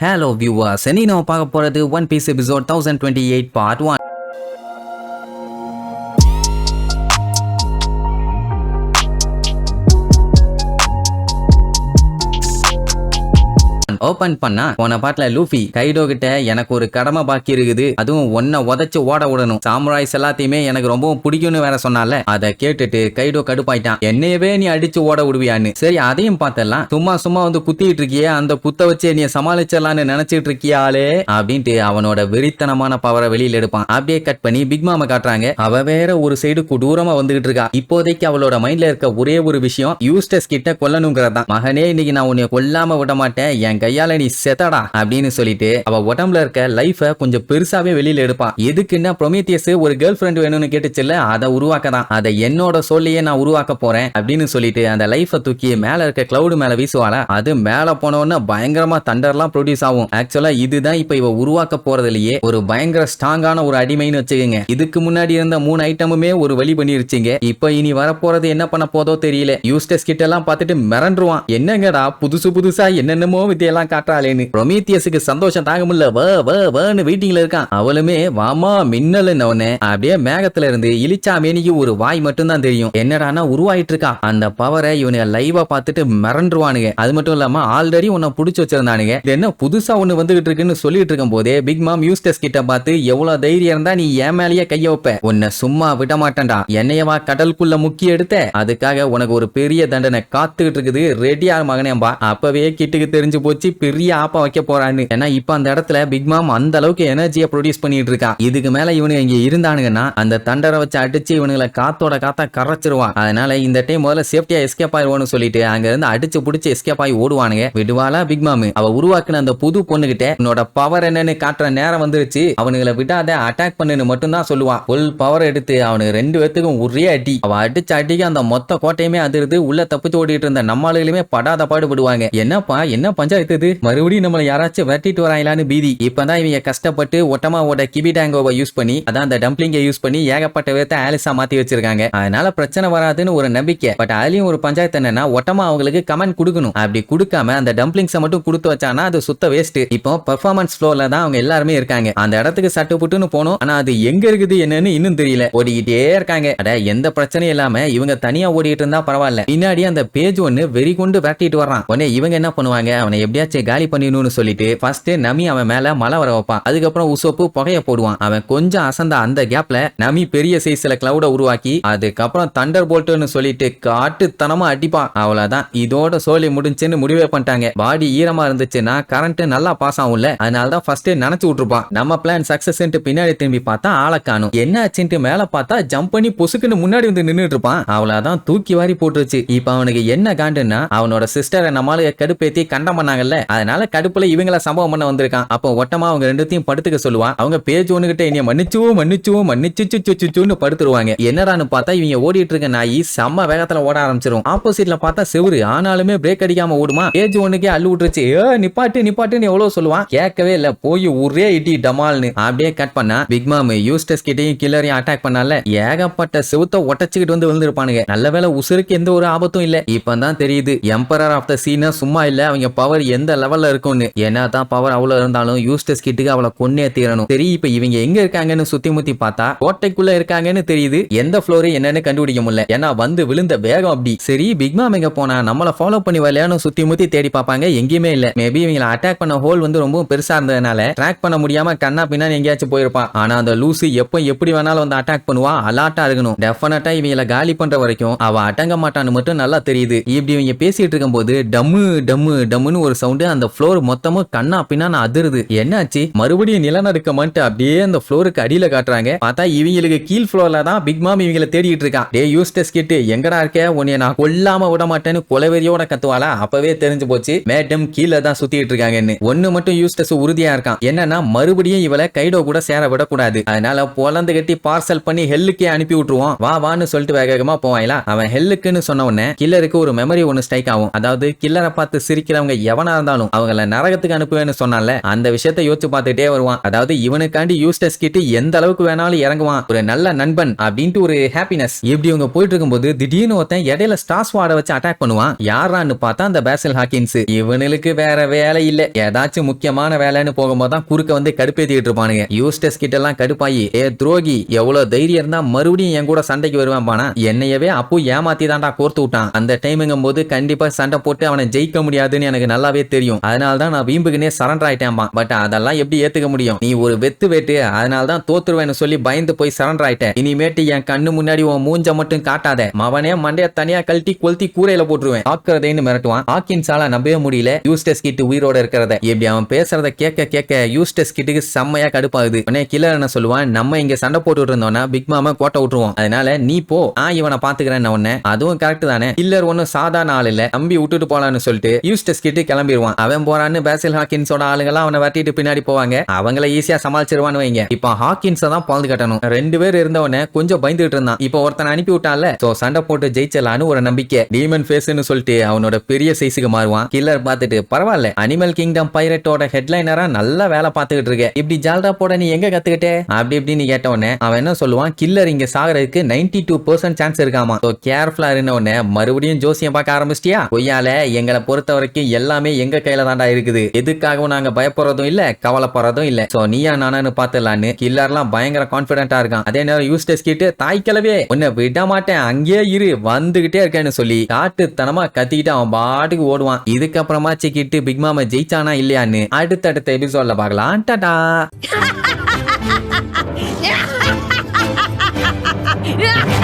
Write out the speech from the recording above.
Hello viewers, இன்னைக்கு நம்ம பார்க்க போறது One Piece episode 1028 part 1. Open பண்ணா போன பாட்டுல லூஃபி கைடோ கிட்ட எனக்கு ஒரு கடமை பாக்கி இருக்குது, அதுவும் ஒன்ன உதைச்சு ஓட விடணும், சாமுராய்ஸ் எல்லாத்தையுமே எனக்கு ரொம்பவும் பிடிக்கும்னு வேற சொன்னால. அதை கேட்டுட்டு கைடோ கடுப்பாயிட்டான், என்னையவே நீ அடிச்சு ஓட விடுவியான்னு. சரி அதையும் பார்த்தலாம், சும்மா வந்து குத்திட்டு இருக்கியே, அந்த குத்த வச்சு நீ சமாளிச்சிடலான்னு நினைச்சிட்டு இருக்கியாலே அப்படின்ட்டு அவனோட வெறித்தனமான பவரை வெளியில எடுப்பான். அப்படியே கட் பண்ணி பிக் மாமா காட்டுறாங்க. அவ வேற ஒரு சைடு கொடூரமா வந்துகிட்டு இருக்கா. இப்போதைக்கு அவளோட மைண்ட்ல இருக்க ஒரே ஒரு விஷயம் யூஸ்டஸ் கிட்ட கொல்லணுங்கிறதான். மகனே இன்னைக்கு நான் உன்னை கொல்லாம விட மாட்டேன், என் கையால நீ செத்தடா அப்படின்னு சொல்லிட்டு அவ உடம்புல இருக்க லைஃப கொஞ்சம் பெருசாவே வெளியில எடுப்பான். எதுக்குன்னா ப்ரொமீத்தியஸ் ஒரு கேர்ள் ஃப்ரெண்ட் வேணும்னு கேட்டுச்சுல்ல, அதை உருவாக்கதான், அதை என்னோட சொல்லியே நான் உருவாக்க போறேன் அப்படின்னு சொல்லிட்டு அந்த லைஃப தூக்கி மேல இருக்க கிளவுட் மேல வீசுவாளா. அது மேல போனோன்னு பயங்கரமா தண்டர்லாம் ப்ரொடியூஸ் ஆகும். ஆக்சுவலா இதுதான் இப்ப இவ உருவாக்க போறதுலயே ஒரு பயங்கர ஸ்ட்ராங்கான ஒரு அடிமைன்னு வச்சுக்கோங்க. இதுக்கு முன்னாடி இருந்த 3 ஐட்டமுமே ஒரு வழி பண்ணிருச்சுங்க. இப்ப இனி வரப்போறது என்ன பண்ண போதோ தெரியல. யூஸ்டஸ் கிட்ட எல்லாம் பார்த்துட்டு மிரண்டுருவான், என்னங்கடா புதுசா என்னென்னமோ வித்தியெல்லாம் காட்டுறாளேன்னு. ப்ரொமீத்தியஸுக்கு சந்தோஷம் தாங்க முடியல, வன்னு வெயிட்டிங்ல இருக்கான். அவளுமே வாமா மின்னல்னு அப்படியே மேகத்துல இருந்து இலிச்சா மேனிக்கு ஒரு வாய் மட்டும் தான் தெரியும். என்னடானா உருவாயிட்டு இருக்கா. அந்த பவரை இவனுங்க லைவா பார்த்துட்டு மிரண்டுருவானுங்க. அது மட்டும் இல்லாம ஆல்ரெடி உன்னை புடிச்சு வச்சிருந்தானுங்க, இது என்ன புதுசா ஒண்ணு வந்துகிட்டு இருக்குன்னு சொல்லிட்டு இருக்கும் போதே பிக் மாம் யூஸ்டஸ் கிட்ட பார்த்து, எவ்வளவு தைரியம் இருந்தா நீ ஏன் மேலேயே கைய வைப்ப, உன்னை சும்மா விட மாட்டேன்டா, என்னையவா கடலுக்குள்ள முக்கிய எடுத்த, அதுக்காக உனக்கு ஒரு பெரிய தண்டனை காத்துக்கிட்டு இருக்குது, ரெடியா மகனேம்பா. அப்பவே கிட்டுக்கு தெரிஞ்சு போச்சு பெரிய ஆப்பா வைக்க போறான்னு. ஏன்னா இப்ப அந்த இடத்துல பிக் மாம் அந்த அளவுக்கு எனர்ஜியை ப்ரொடியூஸ் பண்ணிட்டு இருக்கா. இதுக்கு மேல இவனுங்க இங்க இருந்தானுங்கன்னா அந்த தண்டரை வச்சு அடிச்சு இவனுங்களை காத்தோட காத்தா கரைச்சிருவான். அதனால இந்த டைம் முதல்ல சேஃப்டியா எஸ்கேப் ஆயிடுவோம்னு சொல்லிட்டு அங்க இருந்து அடிச்சு புடிச்சு எஸ்கேப் ஆகி ஓடுவானுங்க. விடுவாளா பிக் மாம். அவ உருவாக்குன அந்த புது பொண்ணுகிட்ட உன்னோட பவர் என்னன்னு காட்டுற நேரம் வந்துருச்சு, அவனுங்களை விடாத அட்டாக் பண்ணுன்னு மட்டும் தான் சொல்லுவான். ஃபுல் பவர் எடுத்து அவனுக்கு 2 பேத்துக்கும் ஒரே அடி. அவ அடிச்சு அடிக்க அந்த மொத்த கோட்டையுமே அதிர்ந்து உள்ள தப்பிச்சு ஓடிட்டு இருந்த நம்மளுமே படாத பாடுபடுவாங்க. என்னப்பா என்ன பஞ்சாயத்து, மறுபடியும் நம்மள யாராச்சும் வெட்டிட்டு வராங்களான்னு பீதி. இப்பதான் இவங்க கஷ்டப்பட்டு ஒட்டமாவோட கிபிடாங்கோவை யூஸ் பண்ணி, அதான் அந்த டம்ப்ளிங்கை யூஸ் பண்ணி ஏகப்பட்ட விதத்தை ஆலிஸா மாத்தி வச்சிருக்காங்க. அதனால பிரச்சனை வராதுன்னு ஒரு நம்பிக்கை. பட் அதுலயும் ஒரு பஞ்சாயத்து என்னன்னா, ஒட்டமா அவங்களுக்கு கமெண்ட் கொடுக்கணும். அப்படி கொடுக்காம அந்த டம்ப்ளிங்ஸை மட்டும் கொடுத்து வச்சானா அது சுத்த வேஸ்ட். இப்போ பெர்ஃபார்மன்ஸ் ஃப்ளோர்ல தான் அவங்க எல்லாருமே இருக்காங்க. அந்த இடத்துக்கு சட்டு புட்டுன்னு போனோம், ஆனா அது எங்க இருக்குது என்னன்னு இன்னும் தெரியல. ஓடிக்கிட்டே இருக்காங்க. அட எந்த பிரச்சனையும் இல்லாம இவங்க தனியா ஓடிட்டு இருந்தா பரவாயில்ல. பின்னாடி அந்த பேஜ் ஒன்னு வெறி கொண்டு விரட்டிட்டு வர்றான். உடனே இவங்க என்ன பண்ணுவாங்க, அவனை எப்படியாச்சும் காலி பண்ணிடணும்னு சொல்லிட்டு ஃபர்ஸ்ட் நமி அவன் மேல மழை வர வைப்பான். அதுக்கப்புறம் உசோப்பு புகைய போடுவான். அவன் கொஞ்சம் அசந்த அந்த கேப்ல நமி பெரிய சைஸ்ல கிளவுட உருவாக்கி அதுக்கப்புறம் தண்டர் போல்ட்னு சொல்லிட்டு காட்டுத்தனமா அடிப்பான். அவ்வளவுதான், இதோட சோலி முடிஞ்சுன்னு முடிவே பண்ணிட்டாங்க. பாடி ஈரமா இருந்துச்சுன்னா கரண்ட் நல்லா பாஸ் ஆகும்ல, அதனாலதான் ஃபர்ஸ்ட் நினைச்சு விட்டுருப்பான். நம்ம பிளான் சக்சஸ் பின்னாடி திரும்பி பார்த்தா ஆளை காணும். என்ன ஆச்சுன்ட்டு மேல பார்த்தா ஜம்ப் பண்ணி பொசுக்குன்னு முன்னாடி வந்து நின்னுட்டு இருப்பான். அவ்வளவுதான், தூக்கி வாரி போட்டுருச்சு. இப்ப அவனுக்கு என்ன காண்டுன்னா, அவனோட சிஸ்டரை நம்மளால கடுப்பேத்தி கண்டம் பண்ணாங்கல்ல, அதனால கடுப்புல இவங்கள சம்பவம் பண்ண வந்திருக்கான். அப்போ ஒட்டமா அவங்க 2த்தையும் படுத்துக்க சொல்லுவான். அவங்க பேஜ் ஒண்ணுகிட்ட என்னைய மன்னிச்சுன்னு படுத்துருவாங்க. என்னடான்னு பார்த்தா இவங்க ஓடிட்டு இருக்க நாய் செம்ம வேகத்துல ஓட ஆரம்பிச்சிரும். ஆப்போசிட்ல பார்த்தா செவுரு, ஆனாலுமே பிரேக் அடிக்காம ஓடுமா. பேஜ் ஒண்ணுக்கே அள்ளு விட்டுருச்சு. நிப்பாட்டுன்னு எவ்வளவு சொல்லுவான், கேட்கவே இல்ல, போய் ஒரே இடி டமால்னு. அப்படியே கட் பண்ணா பிக் மாம் யூஸ்டஸ் கிட்டையும் கில்லரையும் அட்டாக் பண்ணால ஏகப்பட்ட செவுத்த ஒட்டச்சுக்கிட்டு வந்து விழுந்திருப்பானுங்க. நல்ல வேளை உசுருக்கு எந்த ஒரு ஆபத்தும் இல்ல. இப்பதான் தெரியுது எம்பரர் ஆஃப் த சீனா சும்மா இல்ல, அவங்க பவர் எந்த லெவல்ல இருக்கும்னு. என்னதான் பவர் அவ்வளவு இருந்தாலும் யூஸ்டஸ் கிட்டுக்கு அவளை கொன்னே தீரணும். சரி இப்ப இவங்க எங்க இருக்காங்கன்னு சுத்தி முத்தி பார்த்தா கோட்டைக்குள்ள இருக்காங்கன்னு தெரியுது. எந்த ஃப்ளோர் என்னன்னு கண்டுபிடிக்க முடியல, ஏன்னா வந்து விழுந்த வேகம் அப்படி. சரி பிக் மாம் எங்க போனா, நம்மள ஃபாலோ பண்ணி வரலையான்னு சுத்தி முத்தி தேடி பார்ப்பாங்க, எங்கேயுமே இல்ல. மேபி இவங்களை அட்டாக் பண்ண ஹோல் வந்து ரொம்ப பெருசா இருந்ததுனால ட்ராக் பண்ண முடியாம கண்ணா பின்னா எங்கேயாச்சும் போயிருப்பான். ஆனா அந்த லூசு எப்ப எப்படி வேணாலும் வந்து அட்டாக் பண்ணுவா, அலாட்டா இருக்கணும். டெஃபினட்டா இவங்களை காலி பண்ற வரைக்கும் அவ அடங்க மாட்டான்னு மட்டும் நல்லா தெரியுது. இப்படி இவங்க பேசிட்டு இருக்கும் போது டம்முன்னு ஒரு சவுண்ட், அந்த ஃப்ளோர் மொத்தமும் கண்ணா பின்னா அதிருது. என்னாச்சு, மறுபடியும் நிலநடுக்கமான்ட்டு அப்படியே அந்த ஃப்ளோருக்கு அடியில காட்டுறாங்க. பார்த்தா இவங்களுக்கு கீழ் ஃப்ளோர்ல தான் பிக் மாம் இவங்களை தேடிட்டு இருக்கான். டே யூஸ்டஸ் கிட் எங்கடா இருக்க, உன்னைய நான் கொல்லாம விட மாட்டேன்னு கொலவெறியோட கத்துவாளா. அப்பவே தெரிஞ்சு போச்சு மேடம் கீழே தான் சுத்திட்டு இருக்காங்கன்னு. ஒண்ணு மட்டும் யூஸ்டஸ் உறுதியா இருக்கான், என்னன்னா மறுபடியும் இவளை கைடோ கூட சேர விடக்கூடாது. அதனால பொலந்து கட்டி பார்சல் பண்ணி ஹெல்லுக்கே அனுப்பி விட்டுருவோம், வான்னு சொல்லிட்டு வேகமா போவாங்களா. அவன் ஹெல்லுக்குன்னு சொன்ன உடனே கில்லருக்கு ஒரு மெமரி ஒன்னு ஸ்ட்ரைக் ஆகும். அதாவது கில்லரை பார்த்து சிரிக்கிறவங்க எவனா இருந்தாலும் அவங்கள நரகத்துக்கு அனுப்புவேன்னு சொன்னால அந்த விஷயத்தை யோசிச்சு பார்த்துட்டே வருவான். அதாவது இவனுக்காண்டி யூஸ்டஸ் கிட்ட எந்த அளவுக்கு வேணாலும் இறங்குவான், ஒரு நல்ல நண்பன் அப்படின்ட்டு ஒரு ஹாப்பினஸ். இப்படி இவங்க போயிட்டு இருக்கும்போது திடீர்னு ஒருத்தன் இடையில ஸ்டார் ஸ்வாட வச்சு அட்டாக் பண்ணுவான். யாரான்னு பார்த்தா அந்த பேசில் ஹாக்கின்ஸ். இவனுக்கு வேற வேலை இல்ல, ஏதாச்சும் முக்கியமான வேலைன்னு போகும்போது தான் குறுக்க வந்து கடுப்பேத்திட்டு இருப்பானுங்க. யூஸ்டஸ் கிட்ட எல்லாம் கடுப்பாயி, ஏ துரோகி, எவ்வளவு தைரியம் இருந்தா மறுபடியும் என் கூட சண்டைக்கு வருவேன் பானா, என்னையவே அப்போ ஏமாத்தி தான்டா கோர்த்து விட்டான். அந்த டைமுங்கும் போது கண்டிப்பா சண்டை போட்டு அவனை ஜெயிக்க முடியாதுன்னு எனக்கு நல்லாவே தெரியும். அதனாலதான் நான் வீம்புக்குனே சரண்டர் ஆயிட்டேன்பா. பட் அதெல்லாம் எப்படி ஏத்துக்க முடியும், நீ ஒரு வெத்து வேட்டு, அதனாலதான் தோத்துருவேன்னு சொல்லி பயந்து போய் சரண்டர் ஆயிட்டேன். இனிமேட்டு என் கண்ணு முன்னாடி உன் மூஞ்ச மட்டும் காட்டாத, மவனே மண்டைய தனியா கழட்டி கொளுத்தி கூரையில போட்டுருவேன், ஆக்குறதேன்னு மிரட்டுவான். ஹாக்கின்ஸால நம்பவே முடியல யூஸ்டஸ் கிட் உயிரோட இருக்கிறத. இப்படி அவன் பேசுறத கேட்க கேட்க யூஸ்டஸ் கிட்டுக்கு செம்மையா கடுப்பாகுது. உடனே கில்லர் என்ன சொல்லுவான், நம்ம இங்க சண்டை போட்டு இருந்தோம்னா பிக் மாமா கோட்டை விட்டுருவோம், அதனால நீ போ, நான் இவனை பாத்துக்கிறேன் உடனே. அதுவும் கரெக்ட் தானே, கில்லர் ஒன்னும் சாதாரண ஆள் இல்ல, தம்பி விட்டுட்டு போலான்னு சொல்லிட்டு யூஸ்டஸ் கிட்ட கிளம்பிடுவான். அவன் போறான்னு பேசில் ஹாக்கின்ஸோட ஆளுங்கெல்லாம் அவனை வெட்டிட்டு பின்னாடி போவாங்க. அவங்கள ஈஸியா சமாளிச்சிருவான்னு வைங்க. இப்ப ஹாக்கின்ஸ் தான் பாந்து கட்டணும். 2 பேர் இருந்தவன கொஞ்சம் பயந்துட்டு இருந்தான். இப்ப ஒருத்தனை அனுப்பி விட்டான்ல, சோ சண்டை போட்டு ஜெயிச்சலான்னு ஒரு நம்பிக்கை. டீமன் ஃபேஸ்னு சொல்லிட்டு அவனோட பெரிய சைஸுக்கு மாறுவான். கில்லர் பார்த்துட்டு, பரவாயில்ல, அனிமல் கிங்டம் பைரட்டோட ஹெட்லைனரா நல்ல வேலை பார்த்துக்கிட்டு இருக்க, இப்படி ஜால்ரா போட நீ எங்க கத்துக்கிட்டே அப்படி இப்படின்னு கேட்டவனே அவன் என்ன சொல்லுவான், கில்லர் இங்க சாகறதுக்கு 92% சான்ஸ் இருக்காமா, சோ கேர்ஃபுல்லா இருந்தவனே மறுபடியும் ஜோசியம் பார்க்க ஆரம்பிச்சிட்டியா, கொய்யால எங்களை பொறுத்த வரைக்கும் எல்லாமே எங்க கையில தாண்டா இருக்குது, எதுக்காகவும் நாங்க பயப்படுறதும் இல்ல கவலைப்படுறதும் இல்ல, சோ நீயா நானு பாத்துலான்னு கில்லர்லாம் பயங்கர கான்பிடென்டா இருக்கான். அதே நேரம் யூஸ்டஸ் கிட்ட, தாய் கிளவே உன்னை விட மாட்டேன், அங்கேயே இரு, வந்துகிட்டே இருக்கேன்னு சொல்லி காட்டுத்தனமா கத்திக்கிட்டு அவன் பாட்டுக்கு ஓடுவான். இதுக்கப்புறமா கிட்டு பிக் மாமா ஜெயிச்சானா இல்லையான்னு அடுத்தடுத்த எபிசோட்ல பார்க்கலாம். டாடா. Yeah!